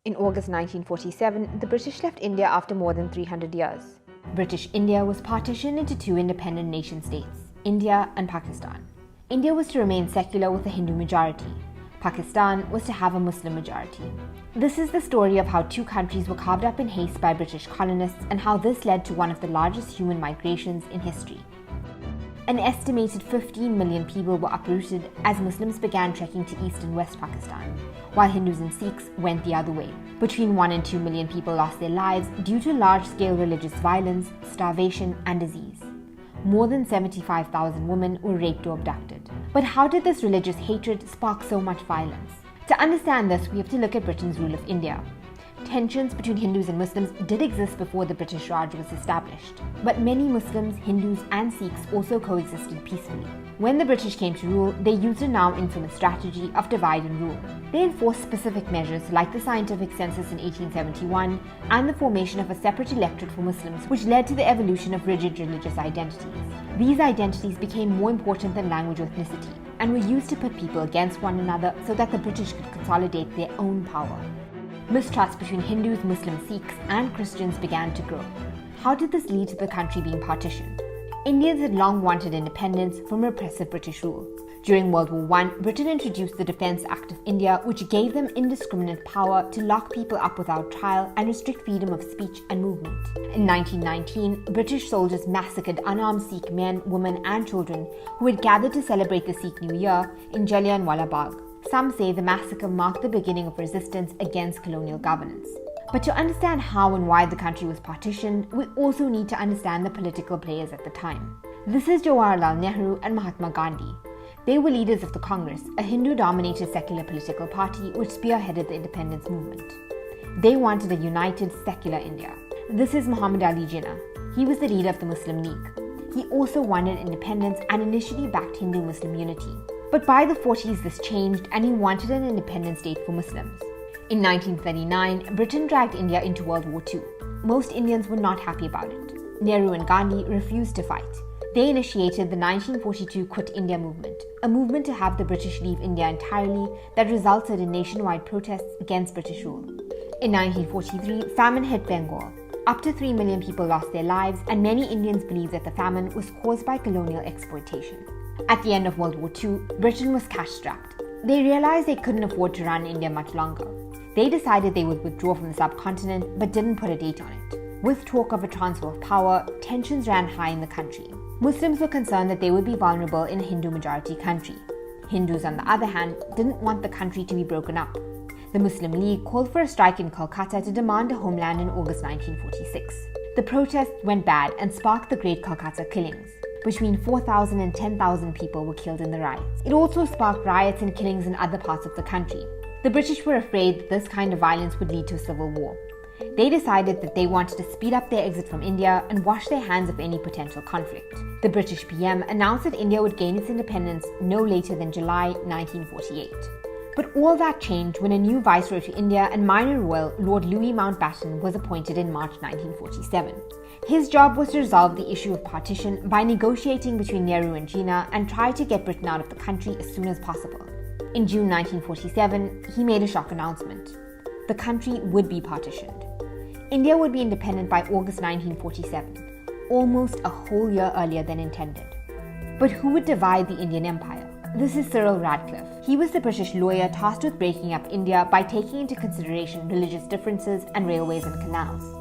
In August 1947, the British left India after more than 300 years. British India was partitioned into two independent nation-states, India and Pakistan. India was to remain secular with a Hindu majority. Pakistan was to have a Muslim majority. This is the story of how two countries were carved up in haste by British colonists and how this led to one of the largest human migrations in history. An estimated 15 million people were uprooted as Muslims began trekking to East and West Pakistan, while Hindus and Sikhs went the other way. Between 1 and 2 million people lost their lives due to large-scale religious violence, starvation, and disease. More than 75,000 women were raped or abducted. But how did this religious hatred spark so much violence? To understand this, we have to look at Britain's rule of India. Tensions between Hindus and Muslims did exist before the British Raj was established, but many Muslims, Hindus and Sikhs also coexisted peacefully. When the British came to rule, they used a now infamous strategy of divide and rule. They enforced specific measures like the scientific census in 1871 and the formation of a separate electorate for Muslims, which led to the evolution of rigid religious identities. These identities became more important than language or ethnicity and were used to pit people against one another so that the British could consolidate their own power. Mistrust between Hindus, Muslims, Sikhs, and Christians began to grow. How did this lead to the country being partitioned? Indians had long wanted independence from oppressive British rule. During World War I, Britain introduced the Defence Act of India, which gave them indiscriminate power to lock people up without trial and restrict freedom of speech and movement. In 1919, British soldiers massacred unarmed Sikh men, women, and children who had gathered to celebrate the Sikh New Year in Jallianwala Bagh. Some say the massacre marked the beginning of resistance against colonial governance. But to understand how and why the country was partitioned, we also need to understand the political players at the time. This is Jawaharlal Nehru and Mahatma Gandhi. They were leaders of the Congress, a Hindu-dominated secular political party which spearheaded the independence movement. They wanted a united, secular India. This is Muhammad Ali Jinnah. He was the leader of the Muslim League. He also wanted independence and initially backed Hindu-Muslim unity. But by the 40s this changed and he wanted an independent state for Muslims. In 1939, Britain dragged India into World War II. Most Indians were not happy about it. Nehru and Gandhi refused to fight. They initiated the 1942 Quit India movement, a movement to have the British leave India entirely that resulted in nationwide protests against British rule. In 1943, famine hit Bengal. Up to 3 million people lost their lives, and many Indians believe that the famine was caused by colonial exploitation. At the end of World War II, Britain was cash-strapped. They realized they couldn't afford to run India much longer. They decided they would withdraw from the subcontinent but didn't put a date on it. With talk of a transfer of power, tensions ran high in the country. Muslims were concerned that they would be vulnerable in a Hindu-majority country. Hindus, on the other hand, didn't want the country to be broken up. The Muslim League called for a strike in Kolkata to demand a homeland in August 1946. The protests went bad and sparked the Great Kolkata killings. Between 4,000 and 10,000 people were killed in the riots. It also sparked riots and killings in other parts of the country. The British were afraid that this kind of violence would lead to a civil war. They decided that they wanted to speed up their exit from India and wash their hands of any potential conflict. The British PM announced that India would gain its independence no later than July 1948. But all that changed when a new viceroy to India and minor royal, Lord Louis Mountbatten, was appointed in March 1947. His job was to resolve the issue of partition by negotiating between Nehru and Jinnah and try to get Britain out of the country as soon as possible. In June 1947, he made a shock announcement. The country would be partitioned. India would be independent by August 1947, almost a whole year earlier than intended. But who would divide the Indian Empire? This is Cyril Radcliffe. He was the British lawyer tasked with breaking up India by taking into consideration religious differences and railways and canals.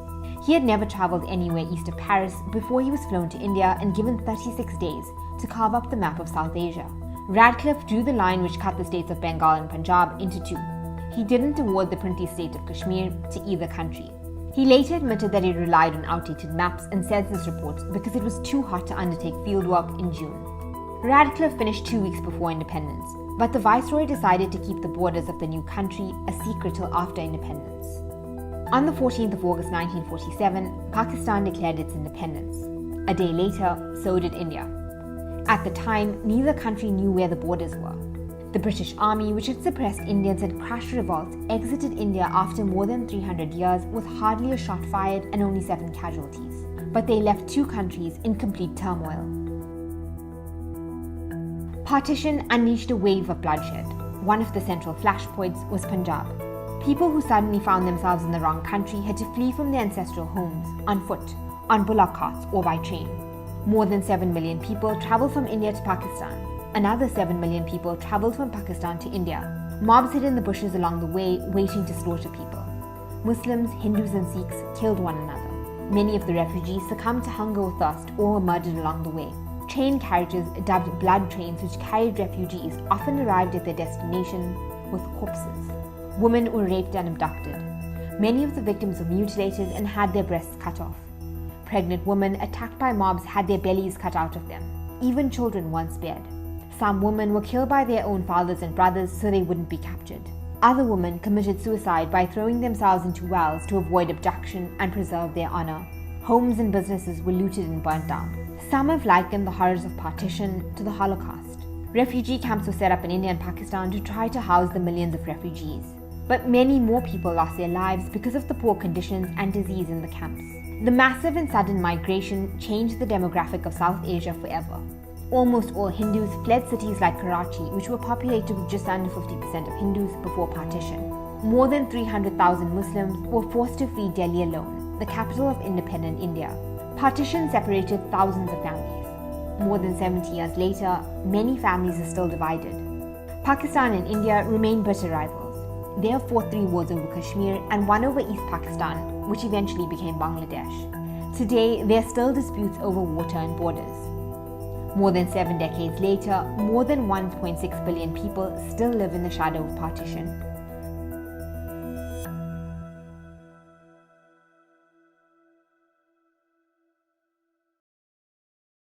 He had never travelled anywhere east of Paris before he was flown to India and given 36 days to carve up the map of South Asia. Radcliffe drew the line which cut the states of Bengal and Punjab into two. He didn't award the princely state of Kashmir to either country. He later admitted that he relied on outdated maps and census reports because it was too hot to undertake fieldwork in June. Radcliffe finished 2 weeks before independence, but the viceroy decided to keep the borders of the new country a secret till after independence. On the 14th of August 1947, Pakistan declared its independence. A day later, so did India. At the time, neither country knew where the borders were. The British Army, which had suppressed Indians and crushed revolts, exited India after more than 300 years with hardly a shot fired and only 7 casualties. But they left two countries in complete turmoil. Partition unleashed a wave of bloodshed. One of the central flashpoints was Punjab. People who suddenly found themselves in the wrong country had to flee from their ancestral homes, on foot, on bullock carts, or by train. More than 7 million people traveled from India to Pakistan. Another 7 million people traveled from Pakistan to India. Mobs hid in the bushes along the way, waiting to slaughter people. Muslims, Hindus, and Sikhs killed one another. Many of the refugees succumbed to hunger or thirst or were murdered along the way. Train carriages, dubbed blood trains, which carried refugees, often arrived at their destination with corpses. Women were raped and abducted. Many of the victims were mutilated and had their breasts cut off. Pregnant women attacked by mobs had their bellies cut out of them. Even children weren't spared. Some women were killed by their own fathers and brothers so they wouldn't be captured. Other women committed suicide by throwing themselves into wells to avoid abduction and preserve their honor. Homes and businesses were looted and burnt down. Some have likened the horrors of partition to the Holocaust. Refugee camps were set up in India and Pakistan to try to house the millions of refugees. But many more people lost their lives because of the poor conditions and disease in the camps. The massive and sudden migration changed the demographic of South Asia forever. Almost all Hindus fled cities like Karachi, which were populated with just under 50% of Hindus before partition. More than 300,000 Muslims were forced to flee Delhi alone, the capital of independent India. Partition separated thousands of families. More than 70 years later, many families are still divided. Pakistan and India remain bitter rivals. They have fought 3 wars over Kashmir and one over East Pakistan, which eventually became Bangladesh. Today, there are still disputes over water and borders. More than 7 decades later, more than 1.6 billion people still live in the shadow of partition.